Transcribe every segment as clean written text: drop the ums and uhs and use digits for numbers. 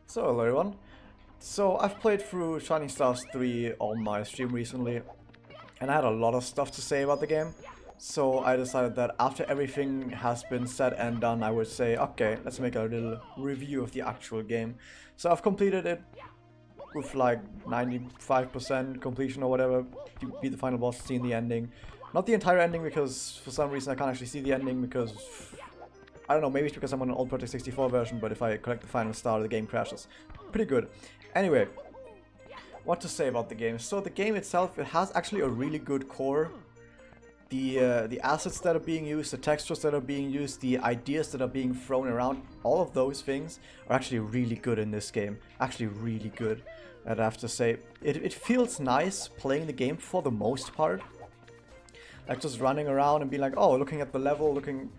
So hello everyone. So I've played through Shining Stars 3 on my stream recently, and I had a lot of stuff to say about the game. So I decided that after everything has been said and done, I would say, okay, let's make a little review of the actual game. So I've completed it with like 95% completion or whatever. You beat the final boss, seen the ending. Not the entire ending, because for some reason I can't actually see the ending because I don't know, maybe it's because I'm on an old Project 64 version, but if I collect the final star, the game crashes. Pretty good. Anyway, what to say about the game? So the game itself, it has actually a really good core. The assets that are being used, the textures that are being used, the ideas that are being thrown around, all of those things are actually really good in this game. Actually really good, I'd have to say. It feels nice playing the game for the most part. Like just running around and being like, oh, looking at the level, looking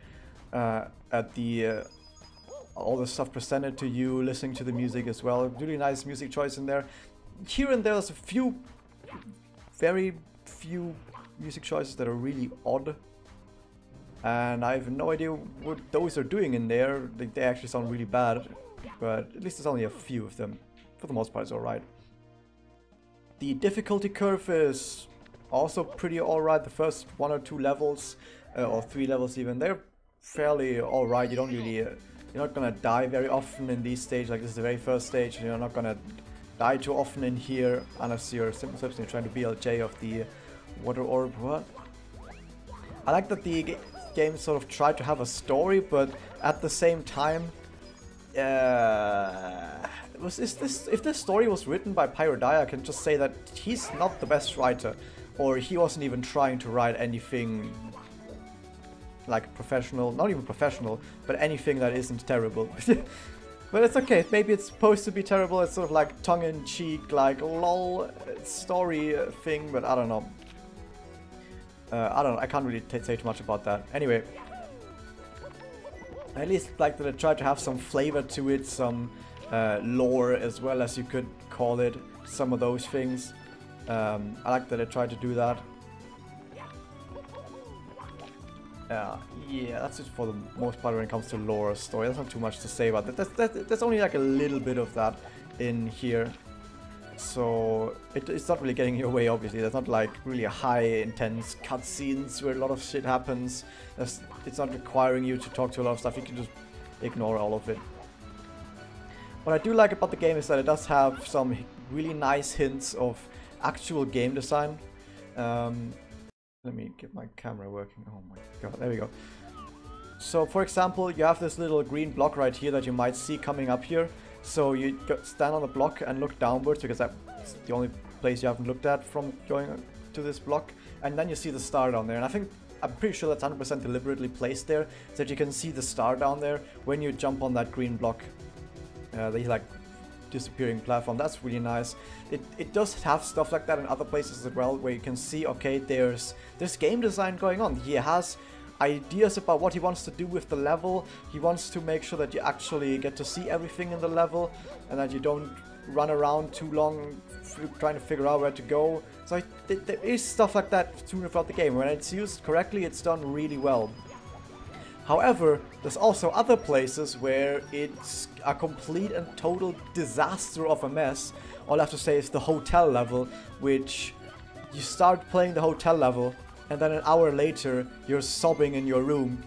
at the all the stuff presented to you, listening to the music as well. Really nice music choice in there. Here and there's a few, very few music choices that are really odd, and I have no idea what those are doing in there. They actually sound really bad, but at least there's only a few of them. For the most part, it's alright. The difficulty curve is also pretty alright. The first 1 or 2 levels, or 3 levels even, they're fairly alright. You don't really, you're not gonna die very often in these stages. Like this is the very first stage, and you're not gonna die too often in here unless you're simply trying to BLJ of the water orb. What? I like that the game sort of tried to have a story, but at the same time, if this story was written by Pyrodie, I can just say that he's not the best writer, or he wasn't even trying to write anything like professional, not even professional, but anything that isn't terrible. But it's okay, maybe it's supposed to be terrible. It's sort of like tongue-in-cheek, like lol story thing, but I don't know. I don't know, I can't really say too much about that. Anyway, I at least like that I tried to have some flavor to it, some lore as well, as you could call it, some of those things. I like that I tried to do that. Yeah, that's it for the most part when it comes to lore story. There's not too much to say about that. There's only like a little bit of that in here. So it's not really getting in your way, obviously. There's not like really high intense cutscenes where a lot of shit happens. It's not requiring you to talk to a lot of stuff. You can just ignore all of it. What I do like about the game is that it does have some really nice hints of actual game design. Let me get my camera working. Oh my god, there we go. So for example, you have this little green block right here that you might see coming up here. So you stand on the block and look downwards, because that's the only place you haven't looked at from going to this block. And then you see the star down there. And I'm pretty sure that's 100% deliberately placed there, so that you can see the star down there when you jump on that green block. The like disappearing platform. That's really nice. It does have stuff like that in other places as well, where you can see, okay, there's game design going on. He has ideas about what he wants to do with the level. He wants to make sure that you actually get to see everything in the level, and that you don't run around too long trying to figure out where to go. So there is stuff like that throughout the game. When it's used correctly, it's done really well. However, there's also other places where it's a complete and total disaster of a mess. All I have to say is the hotel level, which you start playing the hotel level, and then an hour later, you're sobbing in your room,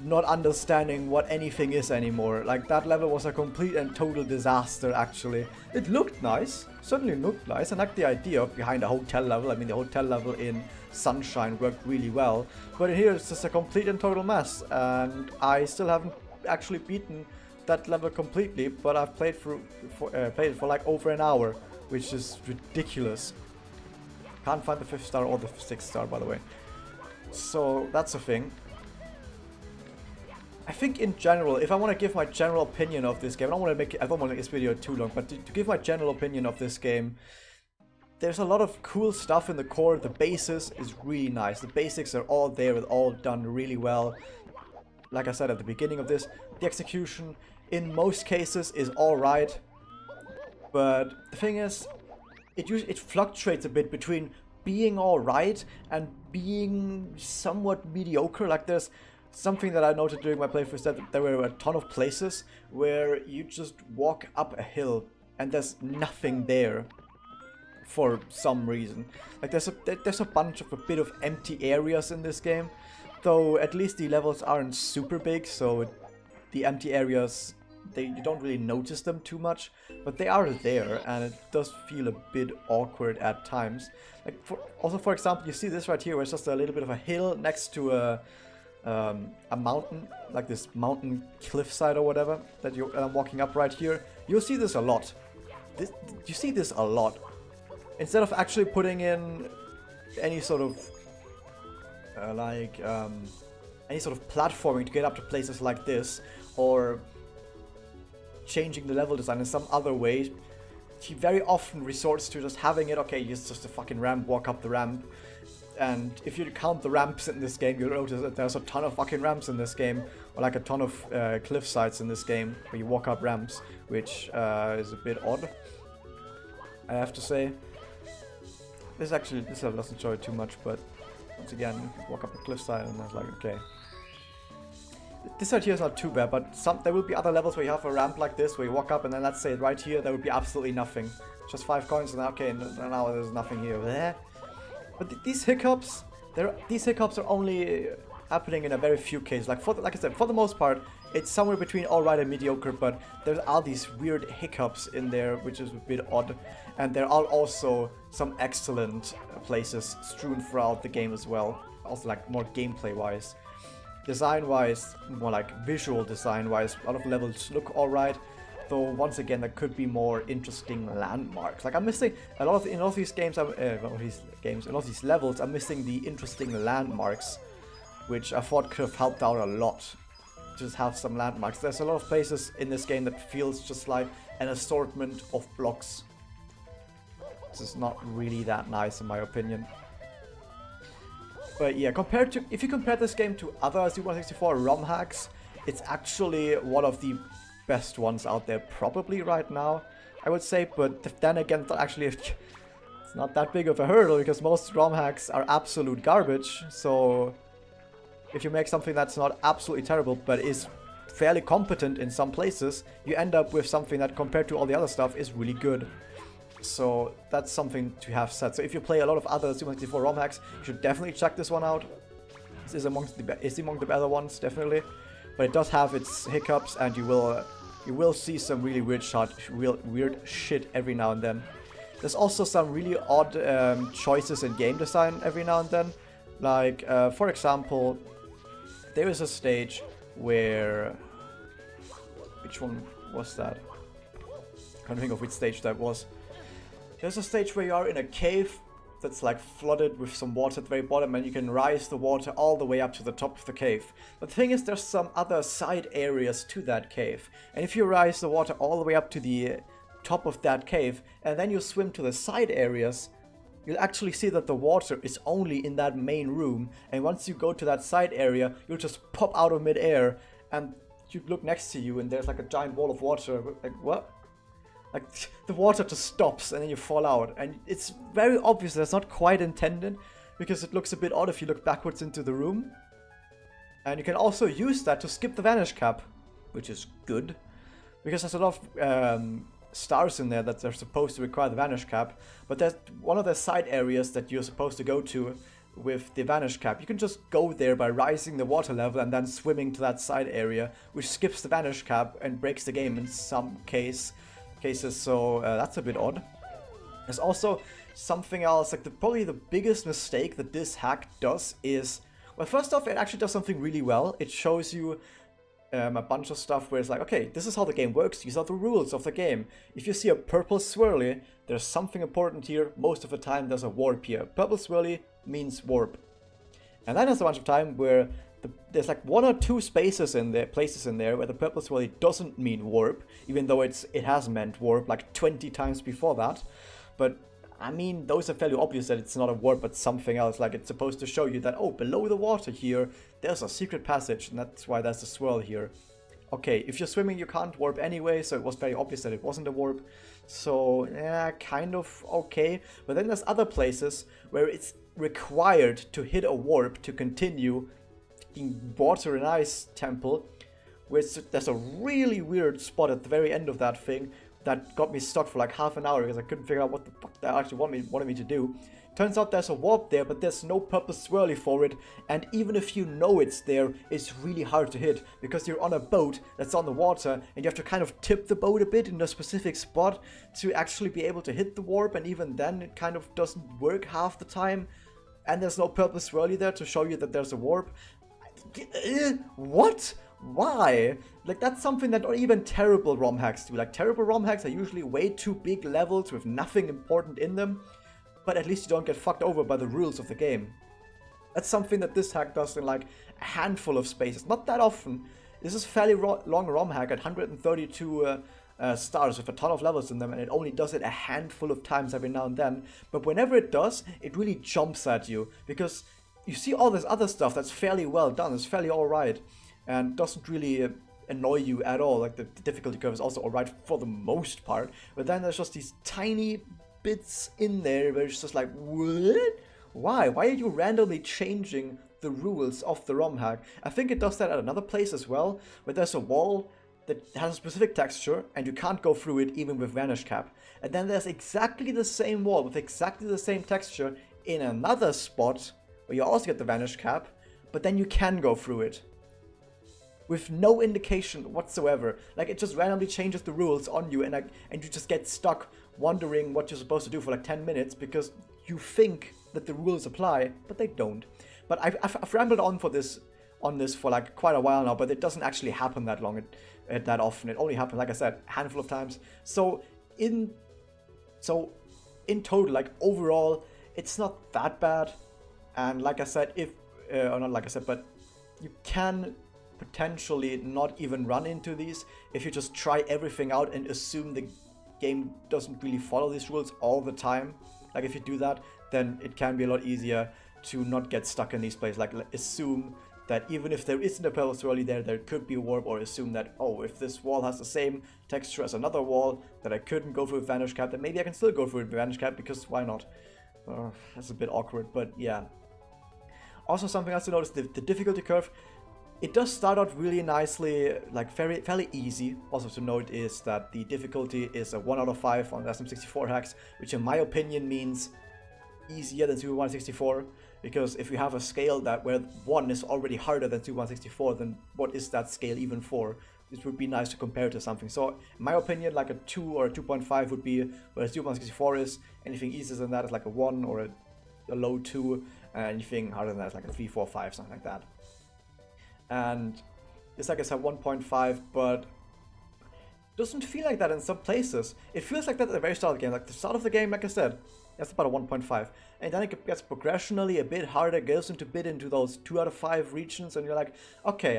not understanding what anything is anymore. Like, that level was a complete and total disaster, actually. It looked nice, certainly looked nice. I like the idea of behind a hotel level. I mean, the hotel level in Sunshine worked really well, but here it's just a complete and total mess, and I still haven't actually beaten that level completely, but I've played it for like over an hour, which is ridiculous. Can't find the 5th star or the 6th star, by the way. So that's a thing. I think in general, if I want to give my general opinion of this game, I don't want to make this video too long, but to give my general opinion of this game, there's a lot of cool stuff in the core. The basis is really nice. The basics are all there, it's all done really well. Like I said at the beginning of this, the execution in most cases is alright, but the thing is, it fluctuates a bit between being alright and being somewhat mediocre. Like there's something that I noted during my playthrough is that there were a ton of places where you just walk up a hill and there's nothing there for some reason. Like there's a bunch of a bit of empty areas in this game, though at least the levels aren't super big, so the empty areas, you don't really notice them too much, but they are there, and it does feel a bit awkward at times. Like for example, you see this right here, where it's just a little bit of a hill next to a mountain, like this mountain cliffside or whatever that I'm walking up right here. You'll see this a lot. You see this a lot. Instead of actually putting in any sort of any sort of platforming to get up to places like this, or changing the level design in some other way, he very often resorts to just having it, okay, it's just a fucking ramp, walk up the ramp. And if you count the ramps in this game, you'll notice that there's a ton of fucking ramps in this game, or like a ton of cliff sides in this game where you walk up ramps, which is a bit odd, I have to say. This level doesn't show it too much, but once again, you walk up a cliffside and I was like, okay. This right here is not too bad, but there will be other levels where you have a ramp like this, where you walk up and then let's say right here, there would be absolutely nothing. Just 5 coins and okay, now there's nothing here. But these hiccups, are only happening in a very few cases. Like I said, for the most part, it's somewhere between alright and mediocre, but there's all these weird hiccups in there, which is a bit odd. And there are also some excellent places strewn throughout the game as well. Also like more gameplay-wise. Design-wise, more like visual design-wise, a lot of levels look alright. Though once again, there could be more interesting landmarks. Like I'm missing in a lot of these games, in a lot of these levels, I'm missing the interesting landmarks, which I thought could have helped out a lot. Just have some landmarks. There's a lot of places in this game that feels just like an assortment of blocks. This is not really that nice in my opinion. But yeah, if you compare this game to other Super 64 ROM hacks, it's actually one of the best ones out there probably right now, I would say. But then again, actually it's not that big of a hurdle, because most ROM hacks are absolute garbage. So if you make something that's not absolutely terrible but is fairly competent in some places, you end up with something that compared to all the other stuff is really good. So that's something to have said. So if you play a lot of other Super 64 ROM hacks, you should definitely check this one out. This is among the better ones, definitely. But it does have its hiccups, and you will see some really weird shit every now and then. There's also some really odd choices in game design every now and then. Like, for example, there is a stage where... Which one was that? I can't think of which stage that was. There's a stage where you are in a cave that's like flooded with some water at the very bottom, and you can rise the water all the way up to the top of the cave. But the thing is, there's some other side areas to that cave. And if you rise the water all the way up to the top of that cave, and then you swim to the side areas, you'll actually see that the water is only in that main room. And once you go to that side area, you'll just pop out of midair, and you look next to you and there's like a giant wall of water. Like, what? Like, the water just stops and then you fall out. And it's very obvious that's not quite intended, because it looks a bit odd if you look backwards into the room. And you can also use that to skip the vanish cap, which is good, because there's a lot of stars in there that are supposed to require the vanish cap. But there's one of the side areas that you're supposed to go to with the vanish cap. You can just go there by rising the water level and then swimming to that side area, which skips the vanish cap and breaks the game in some cases. So that's a bit odd. There's also something else, like probably the biggest mistake that this hack does is, well, first off, it actually does something really well. It shows you a bunch of stuff where it's like, okay, this is how the game works, these are the rules of the game. If you see a purple swirly, there's something important here. Most of the time there's a warp here. Purple swirly means warp. And then there's a bunch of time where there's like 1 or 2 places in there where the purple swirly doesn't mean warp, even though it has meant warp like 20 times before that. But I mean, those are fairly obvious that it's not a warp but something else. Like, it's supposed to show you that, oh, below the water here there's a secret passage, and that's why there's a swirl here. Okay, if you're swimming you can't warp anyway, so it was very obvious that it wasn't a warp. So yeah, kind of okay. But then there's other places where it's required to hit a warp to continue the water and ice temple, which there's a really weird spot at the very end of that thing that got me stuck for like half an hour because I couldn't figure out what the fuck they actually wanted me to do. Turns out there's a warp there, but there's no purple swirly for it, and even if you know it's there, it's really hard to hit because you're on a boat that's on the water and you have to kind of tip the boat a bit in a specific spot to actually be able to hit the warp, and even then it kind of doesn't work half the time, and there's no purple swirly there to show you that there's a warp. What? Why? Like, that's something that not even terrible ROM hacks do. Like, terrible ROM hacks are usually way too big levels with nothing important in them, but at least you don't get fucked over by the rules of the game. That's something that this hack does in like a handful of spaces. Not that often. This is a fairly long ROM hack at 132 stars with a ton of levels in them, and it only does it a handful of times every now and then. But whenever it does, it really jumps at you, because you see all this other stuff that's fairly well done, it's fairly alright, and doesn't really annoy you at all. Like, the difficulty curve is also alright for the most part, but then there's just these tiny bits in there where it's just like, what? Why? Why are you randomly changing the rules of the ROM hack? I think it does that at another place as well, where there's a wall that has a specific texture and you can't go through it even with vanish cap. And then there's exactly the same wall with exactly the same texture in another spot where you also get the vanish cap, but then you can go through it with no indication whatsoever. Like, it just randomly changes the rules on you, and you just get stuck wondering what you're supposed to do for like 10 minutes because you think that the rules apply, but they don't. But I've rambled on this for like quite a while now, but it doesn't actually happen that long, that often. It only happens, like I said, a handful of times. So in total, like, overall, it's not that bad. And like I said, or not like I said, but you can potentially not even run into these if you just try everything out and assume the game doesn't really follow these rules all the time. Like, if you do that, then it can be a lot easier to not get stuck in these places. Like, assume that even if there isn't a purple swirly there could be a warp, or assume that, oh, if this wall has the same texture as another wall that I couldn't go through with vanish cap, then maybe I can still go through it with vanish cap, because why not? That's a bit awkward, but yeah. Also, something else to notice, the difficulty curve. It does start out really nicely, like fairly easy. Also to note is that the difficulty is a 1 out of 5 on SM64 hacks, which in my opinion means easier than Super Mario 64, because if you have a scale where 1 is already harder than Super Mario 64, then what is that scale even for? It would be nice to compare to something. So in my opinion, like a 2 or a 2.5 would be where Super Mario 64 is. Anything easier than that is like a 1 or a low 2, and anything harder than that is like a 3, 4, 5, something like that. And it's like I said, 1.5, but doesn't feel like that in some places. It feels like that at the very start of the game. Like, the start of the game, like I said, that's about a 1.5. And then it gets progressionally a bit harder, goes into those 2 out of 5 regions, and you're like, okay,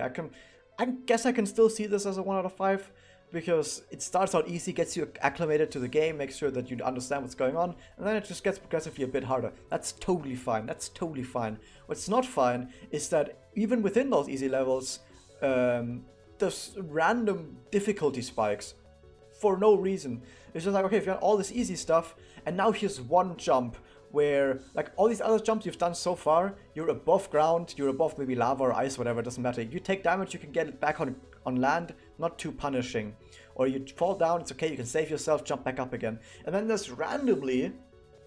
I guess I can still see this as a 1 out of 5, because it starts out easy, gets you acclimated to the game, makes sure that you understand what's going on, and then it just gets progressively a bit harder. That's totally fine. That's totally fine. What's not fine is that even within those easy levels, there's random difficulty spikes for no reason. It's just like, okay, if you got all this easy stuff, and now here's one jump where, like, all these other jumps you've done so far, you're above ground, you're above maybe lava or ice, whatever, it doesn't matter. You take damage, you can get it back on land, not too punishing. Or you fall down, it's okay, you can save yourself, jump back up again. And then there's randomly,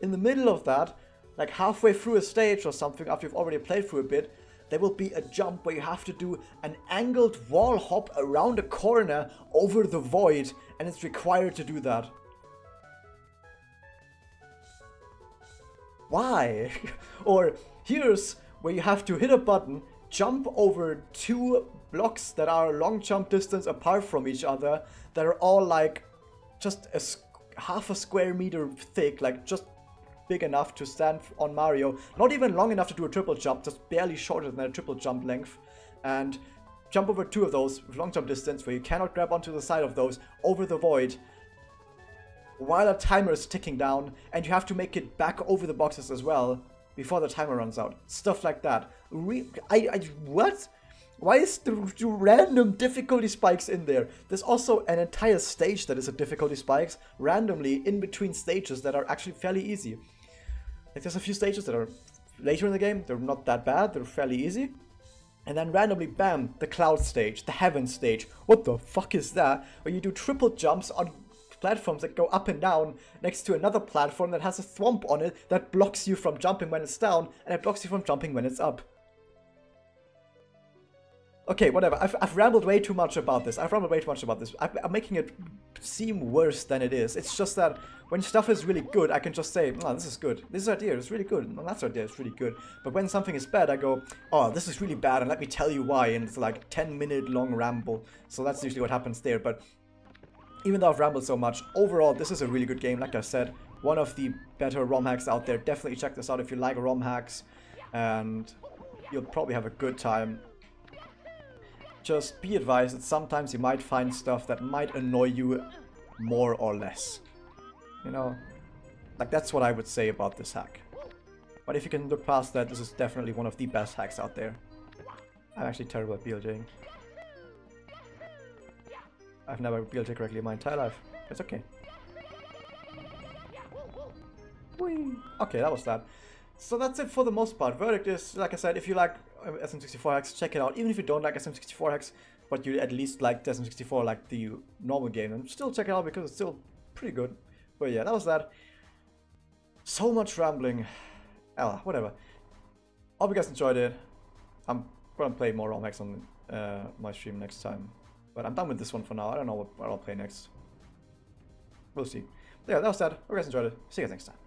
in the middle of that, like halfway through a stage or something, after you've already played through a bit, there will be a jump where you have to do an angled wall hop around a corner over the void, and it's required to do that. Why? Or here's where you have to hit a button, jump over 2 blocks that are a long jump distance apart from each other, that are all like just half a square meter thick, like just big enough to stand on Mario, not even long enough to do a triple jump, just barely shorter than a triple jump length, and jump over 2 of those with long jump distance where you cannot grab onto the side of those over the void while a timer is ticking down, and you have to make it back over the boxes as well before the timer runs out. Stuff like that. What? Why is the random difficulty spikes in there? There's also an entire stage that is a difficulty spikes randomly in between stages that are actually fairly easy. Like, there's a few stages that are later in the game, they're not that bad, they're fairly easy. And then randomly, bam, the cloud stage, the heaven stage. What the fuck is that? Where you do triple jumps on platforms that go up and down next to another platform that has a thwomp on it that blocks you from jumping when it's down, and it blocks you from jumping when it's up. Okay, whatever. I've rambled way too much about this. I'm making it seem worse than it is. It's just that when stuff is really good, I can just say, oh, this is good. This idea is really good. And that's idea is really good. But when something is bad, I go, oh, this is really bad, and let me tell you why. And it's like 10-minute long ramble. So that's usually what happens there. But even though I've rambled so much, overall, this is a really good game. Like I said, one of the better ROM hacks out there. Definitely check this out if you like ROM hacks. And you'll probably have a good time. Just be advised that sometimes you might find stuff that might annoy you more or less. You know? Like, that's what I would say about this hack. But if you can look past that, this is definitely one of the best hacks out there. I'm actually terrible at BLJing. I've never BLJed correctly in my entire life. It's okay. Whee! Okay, that was that. So that's it for the most part. Verdict is, like I said, if you like SM64 hacks, check it out. Even if you don't like SM64 hacks, but you at least like SM64, like the normal game, then still check it out because it's still pretty good. But yeah, that was that. So much rambling. Whatever. Hope you guys enjoyed it. I'm gonna play more ROM hacks on my stream next time. But I'm done with this one for now. I don't know what I'll play next. We'll see. But yeah, that was that. Hope you guys enjoyed it. See you guys next time.